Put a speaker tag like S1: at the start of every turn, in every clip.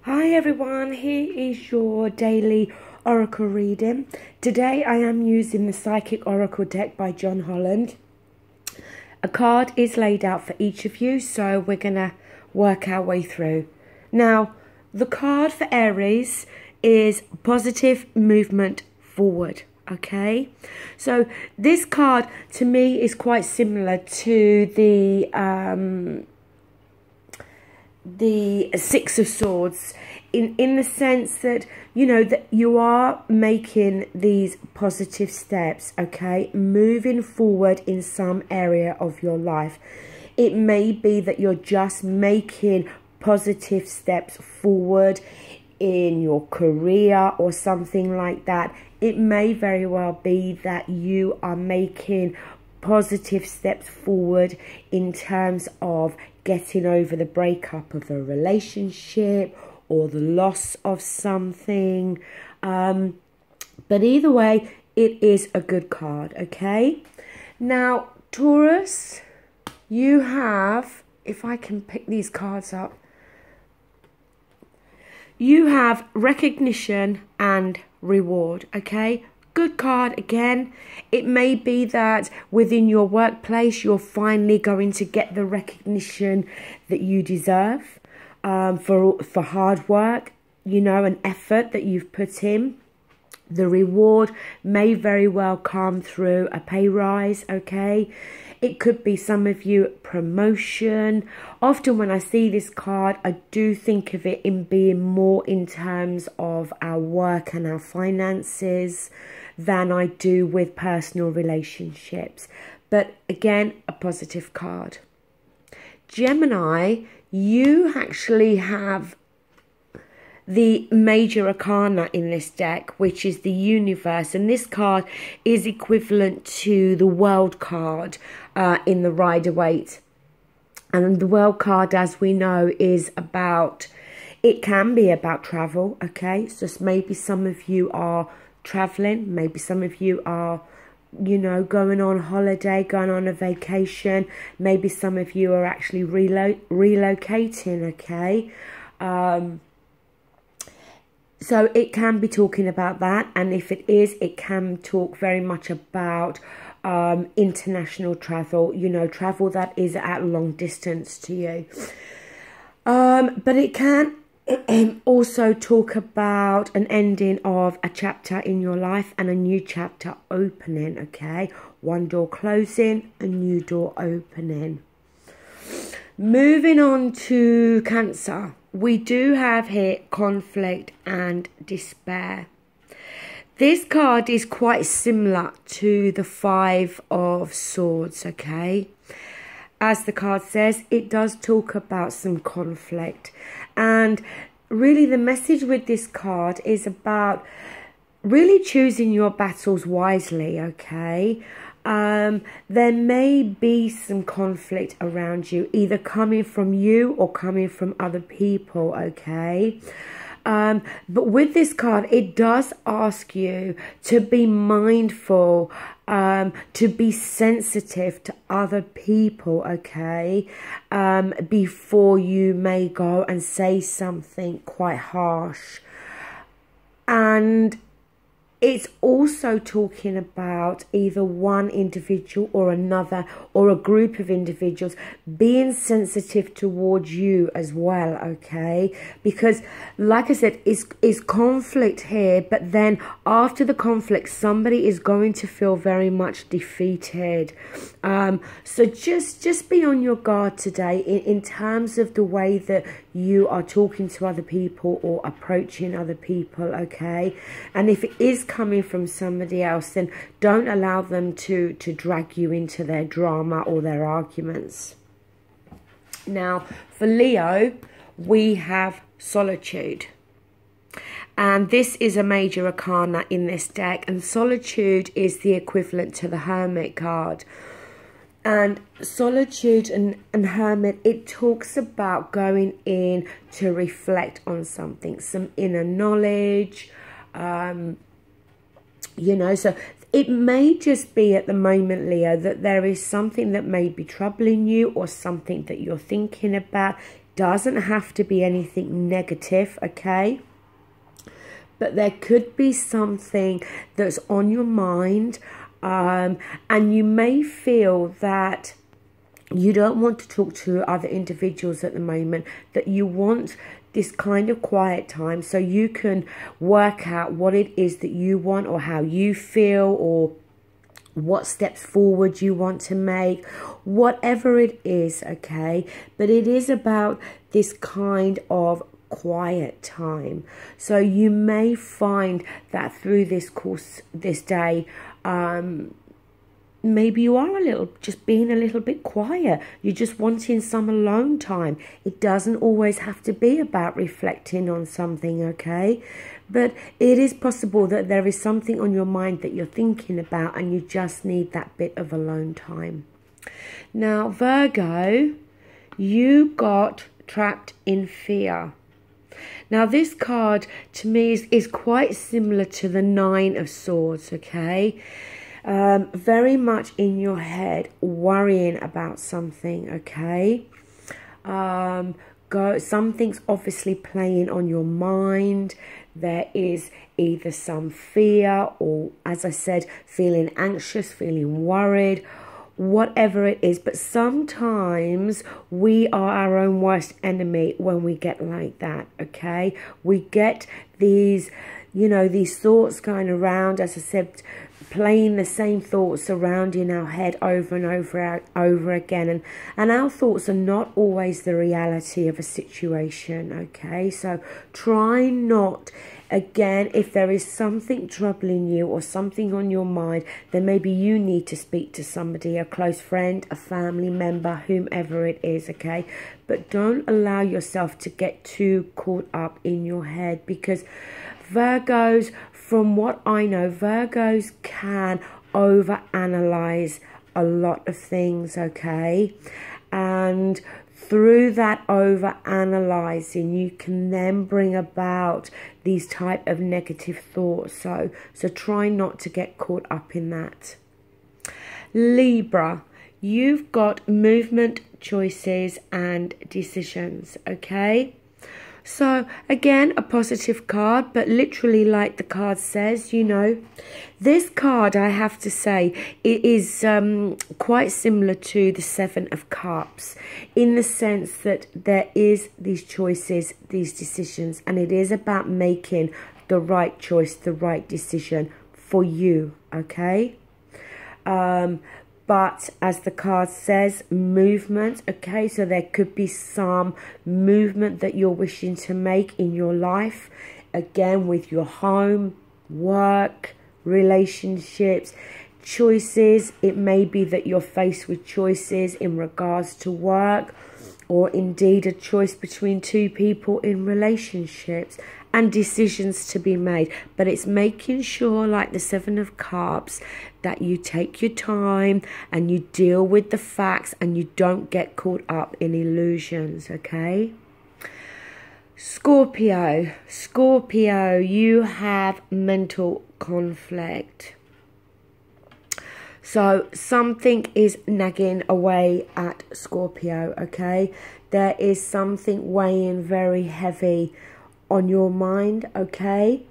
S1: Hi everyone, here is your daily oracle reading. Today I am using the Psychic Oracle deck by John Holland. A card is laid out for each of you, so we're going to work our way through. Now, the card for Aries is positive movement forward, okay? So this card to me is quite similar to the Six of Swords in the sense that, you know, that you are making these positive steps, okay, moving forward in some area of your life. It may be that you're just making positive steps forward in your career or something like that. It may very well be that you are making positive steps forward in terms of getting over the breakup of a relationship or the loss of something. But either way, it is a good card, okay? Now, Taurus, you have, if I can pick these cards up, you have recognition and reward, okay? Good card again. It may be that within your workplace you're finally going to get the recognition that you deserve for hard work, you know, and effort that you've put in. The reward may very well come through a pay rise, okay? It could be some of you promotion. Often when I see this card, I do think of it in being more in terms of our work and our finances than I do with personal relationships. But again, a positive card. Gemini, you actually have the major arcana in this deck, which is the universe, and this card is equivalent to the world card in the Rider-Waite. And the world card, as we know, is about, it can be about travel, okay? So maybe some of you are traveling, maybe some of you are, you know, going on holiday, going on a vacation, maybe some of you are actually relocating, okay? So it can be talking about that, and if it is, it can talk very much about international travel, you know, travel that is at a long distance to you. But it can also talk about an ending of a chapter in your life and a new chapter opening, okay? One door closing, a new door opening. Moving on to Cancer. We do have here conflict and despair. This card is quite similar to the Five of Swords, okay? As the card says, it does talk about some conflict. And really the message with this card is about really choosing your battles wisely, okay? There may be some conflict around you, either coming from you or coming from other people, okay? But with this card, it does ask you to be mindful, to be sensitive to other people, okay? Before you may go and say something quite harsh. And it's also talking about either one individual or another, or a group of individuals being sensitive towards you as well, okay? Because, like I said, it's conflict here, but then after the conflict, somebody is going to feel very much defeated. So just be on your guard today in terms of the way that you are talking to other people or approaching other people, okay? And if it is coming from somebody else, then don't allow them to drag you into their drama or their arguments. Now, for Leo, we have solitude. And this is a major arcana in this deck. And solitude is the equivalent to the Hermit card. And solitude and hermit, it talks about going in to reflect on something, some inner knowledge, you know. So it may just be at the moment, Leo, that there is something that may be troubling you or something that you're thinking about. Doesn't have to be anything negative, okay? But there could be something that's on your mind, and you may feel that you don't want to talk to other individuals at the moment, that you want this kind of quiet time so you can work out what it is that you want, or how you feel, or what steps forward you want to make, whatever it is, okay? But it is about this kind of quiet time. So you may find that through this course, this day, maybe you are just being a little bit quiet. You're just wanting some alone time. It doesn't always have to be about reflecting on something, okay? But it is possible that there is something on your mind that you're thinking about, and you just need that bit of alone time. Now, Virgo, you got trapped in fear. Now, this card to me is quite similar to the Nine of Swords, okay? Very much in your head, worrying about something, okay? Something's obviously playing on your mind. There is either some fear, or, as I said, feeling anxious, feeling worried, whatever it is. But sometimes we are our own worst enemy when we get like that, okay? We get these, you know, these thoughts going around, as I said, playing the same thoughts around in our head over and over again, and our thoughts are not always the reality of a situation, okay? So try not, again, if there is something troubling you or something on your mind, then maybe you need to speak to somebody, a close friend, a family member, whomever it is, okay? But don't allow yourself to get too caught up in your head, because Virgos, from what I know, Virgos can overanalyze a lot of things, okay? And through that overanalyzing, you can then bring about these type of negative thoughts. So try not to get caught up in that. Libra, you've got movement, choices, and decisions, okay? So, again, a positive card, but literally, like the card says, you know, this card, I have to say, it is quite similar to the Seven of Cups, in the sense that there is these choices, these decisions, and it is about making the right choice, the right decision for you, okay? But as the card says, movement, okay? So there could be some movement that you're wishing to make in your life. Again, with your home, work, relationships, choices. It may be that you're faced with choices in regards to work, or indeed a choice between two people in relationships, and decisions to be made. But it's making sure, like the Seven of Cups, that you take your time and you deal with the facts and you don't get caught up in illusions, okay? Scorpio, you have mental conflict. So something is nagging away at Scorpio, okay? There is something weighing very heavy on your mind, okay?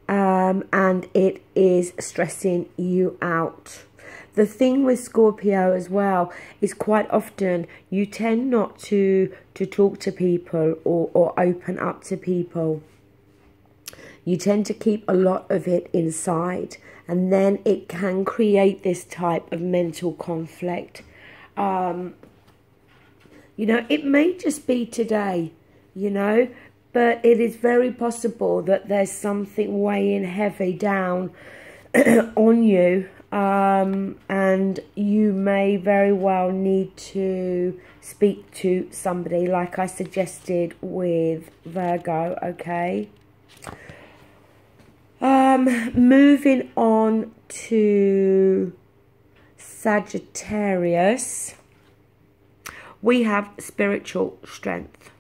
S1: And it is stressing you out. The thing with Scorpio as well is quite often you tend not to talk to people or open up to people. You tend to keep a lot of it inside, and then it can create this type of mental conflict. You know, it may just be today, you know, but it is very possible that there's something weighing heavy down on you, and you may very well need to speak to somebody, like I suggested with Virgo, okay? Moving on to Sagittarius, we have spiritual strength.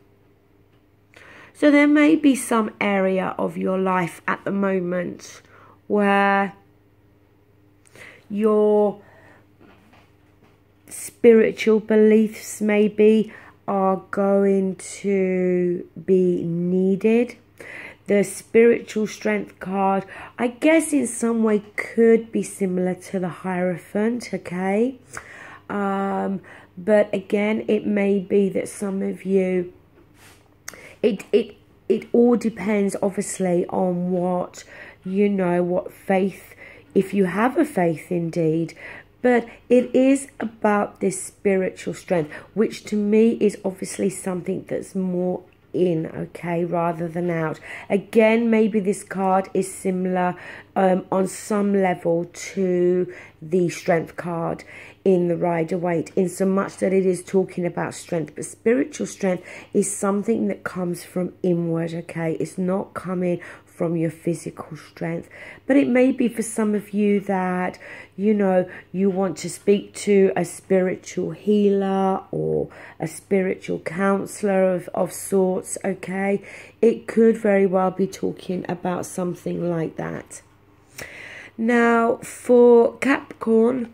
S1: So there may be some area of your life at the moment where your spiritual beliefs maybe are going to be needed. The spiritual strength card, I guess in some way could be similar to the Hierophant, okay? But again, it may be that some of you, it all depends obviously on what, you know, what faith, if you have a faith indeed. But it is about this spiritual strength, which to me is obviously something that's more in, okay, rather than out. Again, maybe this card is similar on some level to the strength card in the Rider-Waite, in so much that it is talking about strength. But spiritual strength is something that comes from inward, okay? It's not coming from your physical strength. But it may be for some of you that, you know, you want to speak to a spiritual healer or a spiritual counselor of sorts, okay? It could very well be talking about something like that. Now, for Capricorn,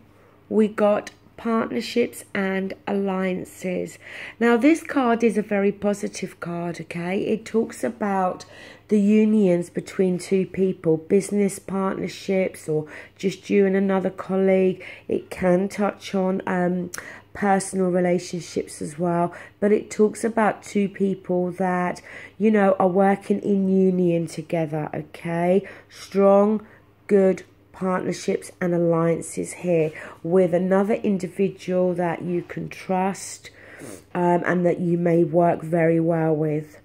S1: we got partnerships and alliances. Now, this card is a very positive card, okay? It talks about the unions between two people, business partnerships, or just you and another colleague. It can touch on personal relationships as well, but it talks about two people that, you know, are working in union together, okay? Strong, good partnerships and alliances here with another individual that you can trust and that you may work very well with.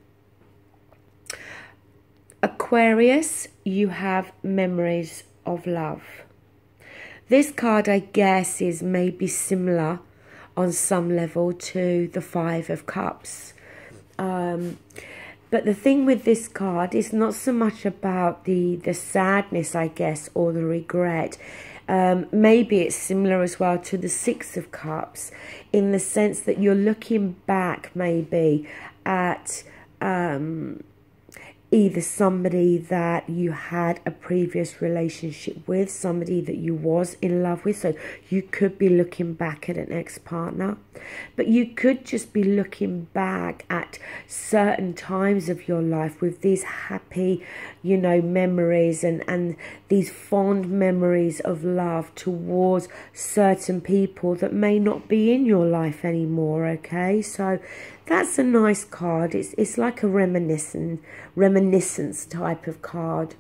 S1: Aquarius, you have memories of love. This card, I guess, is maybe similar on some level to the Five of Cups. But the thing with this card is not so much about the sadness, I guess, or the regret. Maybe it's similar as well to the Six of Cups, in the sense that you're looking back maybe at either somebody that you had a previous relationship with, somebody that you was in love with. So you could be looking back at an ex-partner, but you could just be looking back at certain times of your life with these happy, you know, memories and these fond memories of love towards certain people that may not be in your life anymore, okay? So that's a nice card. It's like a reminiscence type of card.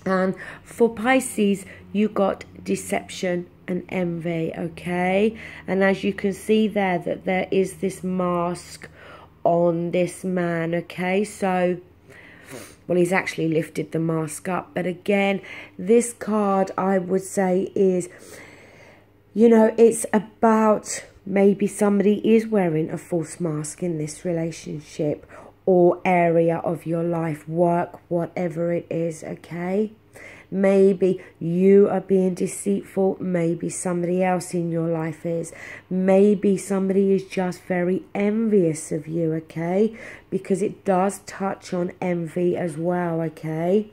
S1: And for Pisces, you got deception and envy, okay? And as you can see there, that there is this mask on this man, okay? So, well, he's actually lifted the mask up. But again, this card, I would say, is, you know, it's about maybe somebody is wearing a false mask in this relationship or area of your life, work, whatever it is, okay? Maybe you are being deceitful. Maybe somebody else in your life is. Maybe somebody is just very envious of you, okay? Because it does touch on envy as well, okay?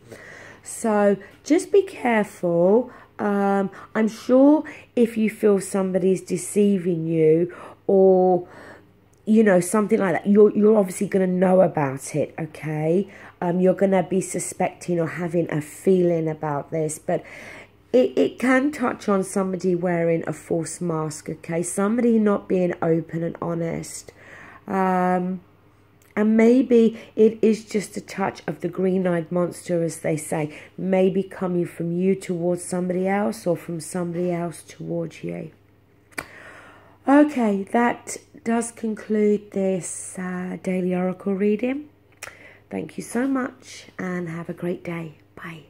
S1: So just be careful. I'm sure if you feel somebody's deceiving you or, you know, something like that, you're obviously going to know about it, okay? You're going to be suspecting or having a feeling about this, but it can touch on somebody wearing a false mask, okay? Somebody not being open and honest. And maybe it is just a touch of the green-eyed monster, as they say, maybe coming from you towards somebody else or from somebody else towards you. Okay, that does conclude this daily oracle reading. Thank you so much and have a great day. Bye.